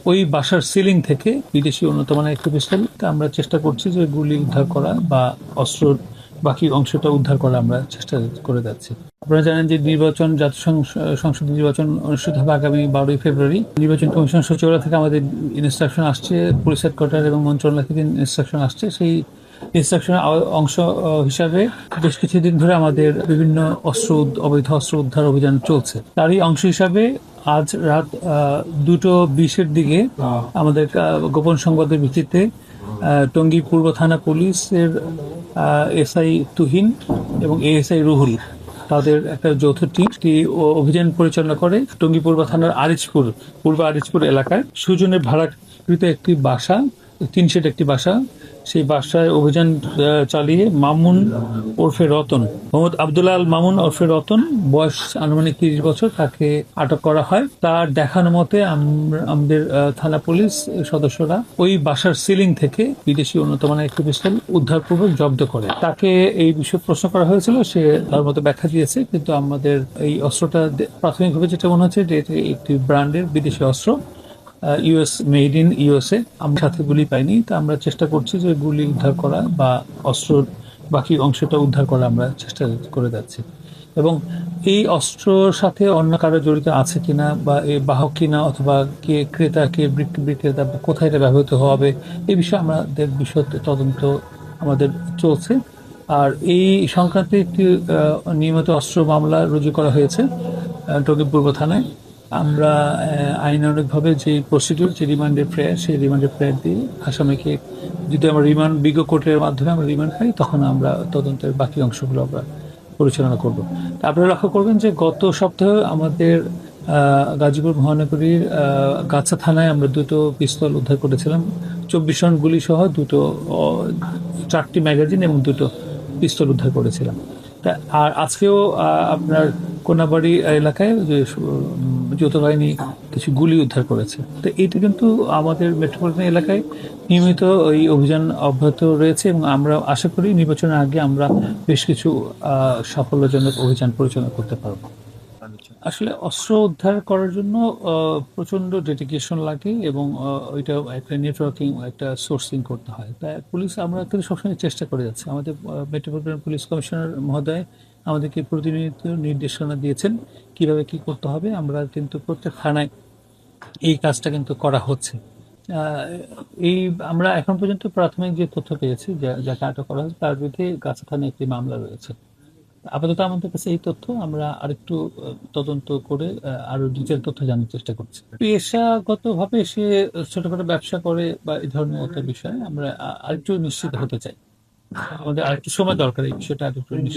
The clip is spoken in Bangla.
ওই বাসার সিলিং থেকে বিদেশি উন্নত মানের একটি পিস্তল আমরা চেষ্টা করছি যে গুলি উদ্ধার করা বা অস্ত্র বাকি অংশটা উদ্ধার করা আমরা চেষ্টা করে যাচ্ছি। আপনারা জানেন যে নির্বাচন জাতীয় সংসদ নির্বাচন অনুষ্ঠিত হবে আগামী 12ই ফেব্রুয়ারি। নির্বাচন কমিশন সচিবালয় থেকে আমাদের ইনস্ট্রাকশন আসছে, পুলিশ হেডকোয়ার্টার এবং মন্ত্রণালয় থেকে ইনস্ট্রাকশন আসছে। সেই ইনস্ট্রাকশনের অংশ হিসাবে বেশ কিছুদিন ধরে আমাদের বিভিন্ন অবৈধ অস্ত্র উদ্ধার অভিযান চলছে। তারই অংশ হিসাবে আজ রাত 2:20-এর দিকে আমাদের গোপন সংবাদের ভিত্তিতে টঙ্গী পূর্ব থানা পুলিশের এসআই তুহিন এবং এএসআই রুহুল তাদের একটা যৌথ টিমটি অভিযান পরিচালনা করে টঙ্গী পূর্ব থানার পূর্ব আরিচপুর এলাকায় সুজনের ভাড়াকৃত একটি বাসা, 3 শেড একটি বাসা, সেই বাসায় অভিযান চালিয়ে মামুন ওরফে রতন, মোহাম্মদ আব্দুল আল মামুন ওরফে রতন, বয়স আনুমানিক 30 বছর, তাকে আটক করা হয়। তার দেখানো মতে আমাদের থানা পুলিশ সদস্যরা ওই বাসার সিলিং থেকে বিদেশি উন্নত মানের একটি পিস্তল উদ্ধারপূর্বক জব্দ করে। তাকে এই বিষয়ে প্রশ্ন করা হয়েছিল, সে তার মতো ব্যাখ্যা দিয়েছে, কিন্তু আমাদের এই অস্ত্রটা প্রাথমিকভাবে যেটা মনে হচ্ছে যে এটি একটি ব্র্যান্ডের বিদেশি অস্ত্র, ইউএস মেড ইন ইউএসএ। আমরা সাথে গুলি পাইনি, তো আমরা চেষ্টা করছি যে গুলি উদ্ধার করা বা অস্ত্র বাকি অংশটা উদ্ধার করা আমরা চেষ্টা করে যাচ্ছি। এবং এই অস্ত্রর সাথে অন্য কারো জড়িত আছে কিনা বা এ বাহক কিনা অথবা কে ক্রেতা কে বিক্রেতা বা কোথায় এটা ব্যবহৃত হবে এই বিষয়ে আমাদের বিশদ তদন্ত আমাদের চলছে। আর এই সংক্রান্তে একটি নিয়মিত অস্ত্র মামলা রুজু করা হয়েছে টঙ্গী পূর্ব থানায়। আমরা আইনানুগভাবে যে প্রসিডিউর, যে রিমান্ডের প্রেয়ার, সেই রিমান্ডের প্রেয়ার দিয়ে আসামিকে যদি আমরা বিজ্ঞ কোর্টের মাধ্যমে আমরা রিমান্ড পাই, তখন আমরা তদন্তের বাকি অংশগুলো আমরা পরিচালনা করব। আপনারা লক্ষ্য করবেন যে গত সপ্তাহে আমাদের গাজীপুর মহানগরীর গাছা থানায় আমরা 2টো পিস্তল উদ্ধার করেছিলাম, 24 রাউন্ড গুলি সহ 4টি ম্যাগাজিন এবং 2টো পিস্তল উদ্ধার করেছিলাম। আর আজকেও আপনার কোনাবাড়ি এলাকায় যে যৌথ বাহিনী কিছু গুলি উদ্ধার করেছে। তো এটা কিন্তু আমাদের মেট্রোপলিটন এলাকায় নিয়মিত এই অভিযান অব্যাহত রয়েছে এবং আমরা আশা করি নির্বাচনের আগে আমরা বেশ কিছু সাফল্যজনক অভিযান পরিচালনা করতে পারবো। আসলে অস্ত্র উদ্ধার করার জন্য প্রচন্ড ডেডিকেশন লাগে এবং ওইটা একটা নেটওয়ার্কিং, একটা সোর্সিং করতে হয়। তাই পুলিশ আমরা কিন্তু সবসময় চেষ্টা করে যাচ্ছি। আমাদের মেট্রোপলিটন পুলিশ কমিশনার মহোদয় আমাদেরকে প্রতিনিয়ত নির্দেশনা দিয়েছেন কিভাবে কি করতে হবে। আমরা কিন্তু প্রত্যেক থানায় এই কাজটা কিন্তু করা হচ্ছে। এই আমরা এখন পর্যন্ত প্রাথমিক যে তথ্য পেয়েছি যাকে আটক করা হয়েছে তার বিরুদ্ধে গাছা থানায় একটি মামলা রয়েছে। আপাতত আমাদের কাছে এই তথ্য, আমরা আরেকটু তদন্ত করে আরো ডিটেল তথ্য জানার চেষ্টা করছি। পেশাগতভাবে সে ছোটখাটো ব্যবসা করে বা এই ধরনের একটা বিষয় আমরা আরেকটু নিশ্চিত হতে চাই। আমাদের আরেকটু সময় দরকার এই বিষয়টা আরেকটু